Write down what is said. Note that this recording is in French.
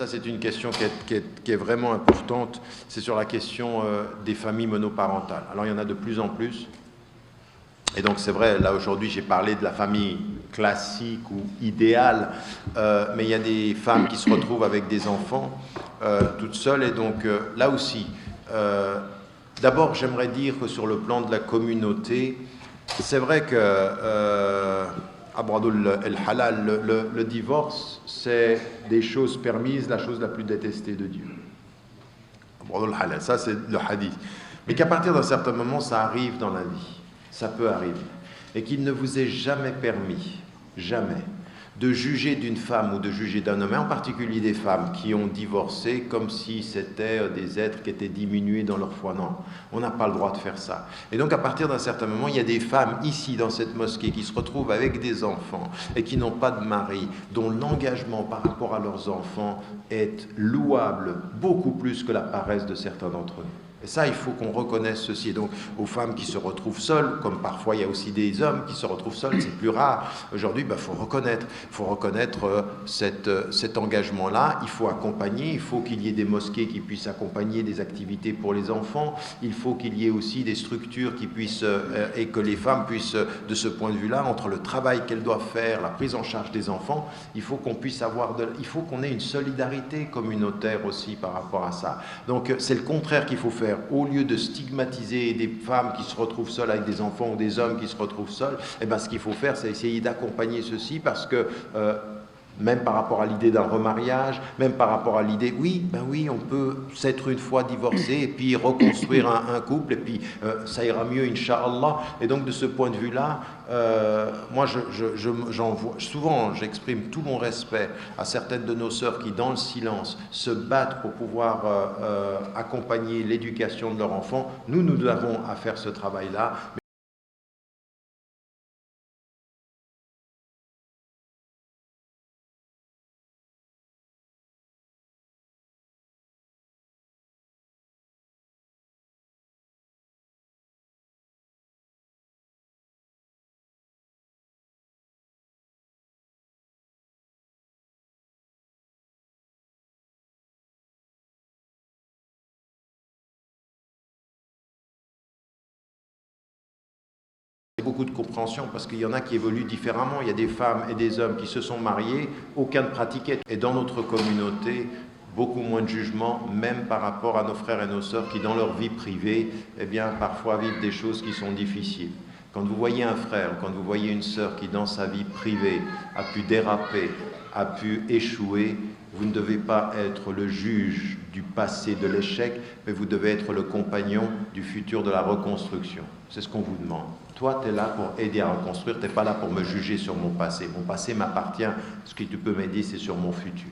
ça c'est une question qui est vraiment importante, c'est sur la question des familles monoparentales. Alors il y en a de plus en plus, et donc c'est vrai, là aujourd'hui j'ai parlé de la famille classique ou idéale, mais il y a des femmes qui se retrouvent avec des enfants toutes seules, et donc là aussi, d'abord j'aimerais dire que sur le plan de la communauté, c'est vrai que Abradul el-Halal, le divorce, c'est des choses permises, la chose la plus détestée de Dieu. Abradul el-Halal, ça c'est le hadith. Mais qu'à partir d'un certain moment, ça arrive dans la vie, ça peut arriver. Et qu'il ne vous est jamais permis, jamais, de juger d'une femme ou de juger d'un homme, et en particulier des femmes qui ont divorcé comme si c'était des êtres qui étaient diminués dans leur foi. Non, on n'a pas le droit de faire ça. Et donc à partir d'un certain moment, il y a des femmes ici dans cette mosquée qui se retrouvent avec des enfants et qui n'ont pas de mari, dont l'engagement par rapport à leurs enfants est louable beaucoup plus que la paresse de certains d'entre eux. Et ça, il faut qu'on reconnaisse ceci. Et donc, aux femmes qui se retrouvent seules, comme parfois il y a aussi des hommes qui se retrouvent seuls, c'est plus rare. Aujourd'hui, il faut reconnaître cet engagement-là. Il faut accompagner, il faut qu'il y ait des mosquées qui puissent accompagner des activités pour les enfants. Il faut qu'il y ait aussi des structures qui puissent, et que les femmes puissent, de ce point de vue-là, entre le travail qu'elles doivent faire, la prise en charge des enfants, il faut qu'on puisse il faut qu'on ait une solidarité communautaire aussi par rapport à ça. Donc, c'est le contraire qu'il faut faire. Au lieu de stigmatiser des femmes qui se retrouvent seules avec des enfants ou des hommes qui se retrouvent seuls, eh ben, ce qu'il faut faire, c'est essayer d'accompagner ceci, parce que même par rapport à l'idée d'un remariage, même par rapport à l'idée, oui, on peut s'être une fois divorcé et puis reconstruire un couple, et puis ça ira mieux, Inch'Allah. Et donc de ce point de vue-là, moi souvent j'exprime tout mon respect à certaines de nos sœurs qui, dans le silence, se battent pour pouvoir accompagner l'éducation de leurs enfants. Nous avons à faire ce travail-là. Beaucoup de compréhension, parce qu'il y en a qui évoluent différemment. Il y a des femmes et des hommes qui se sont mariés, aucun ne pratiquait. Et dans notre communauté, beaucoup moins de jugement, même par rapport à nos frères et nos sœurs qui, dans leur vie privée, eh bien, parfois vivent des choses qui sont difficiles. Quand vous voyez un frère, quand vous voyez une sœur qui, dans sa vie privée, a pu déraper, a pu échouer, vous ne devez pas être le juge du passé de l'échec, mais vous devez être le compagnon du futur de la reconstruction. C'est ce qu'on vous demande. Toi, tu es là pour aider à reconstruire, tu n'es pas là pour me juger sur mon passé. Mon passé m'appartient, ce que tu peux m'aider, c'est sur mon futur.